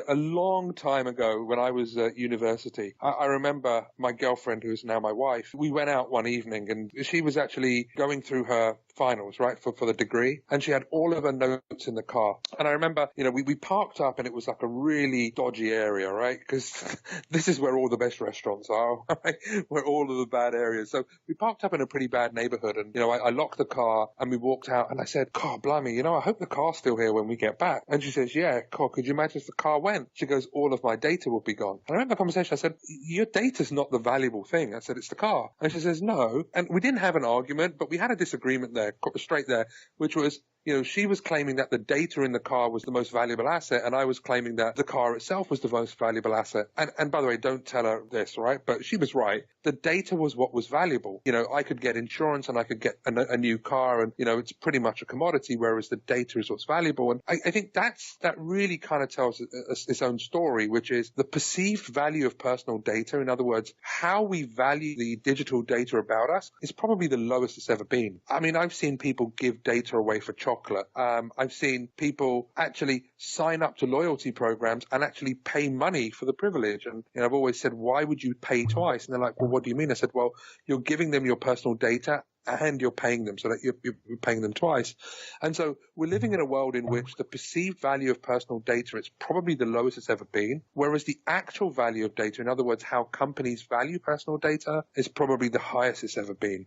a long time ago when I was at university, I remember my girlfriend, who is now my wife, we went out one evening and she was actually going through her finals, right, for the degree. And she had all of her notes in the car. And I remember, we parked up and it was like a really dodgy area, right? Because this is where all the best restaurants are, right? Where all of the bad areas. So we parked up in a pretty bad neighborhood and, I locked the car and we walked out and I said, God, blimey, I hope the car's still here when we get back. And she says, yeah, God, could you imagine if the car went? She goes, all of my data will be gone. And I remember the conversation, I said, your data's not the valuable thing. I said, it's the car. And she says, no. And we didn't have an argument, but we had a disagreement there, straight there, which was, she was claiming that the data in the car was the most valuable asset, and I was claiming that the car itself was the most valuable asset. And by the way, don't tell her this, right? But she was right. The data was what was valuable. I could get insurance and I could get a new car, and, it's pretty much a commodity, whereas the data is what's valuable. And I think that really kind of tells its own story, which is the perceived value of personal data. In other words, how we value the digital data about us is probably the lowest it's ever been. I mean, I've seen people give data away for chocolate. I've seen people actually sign up to loyalty programs and actually pay money for the privilege. And I've always said, why would you pay twice? And they're like, well, what do you mean? I said, well, you're giving them your personal data and you're paying them, so that you're paying them twice. And so we're living in a world in which the perceived value of personal data is probably the lowest it's ever been, whereas the actual value of data, in other words, how companies value personal data, is probably the highest it's ever been.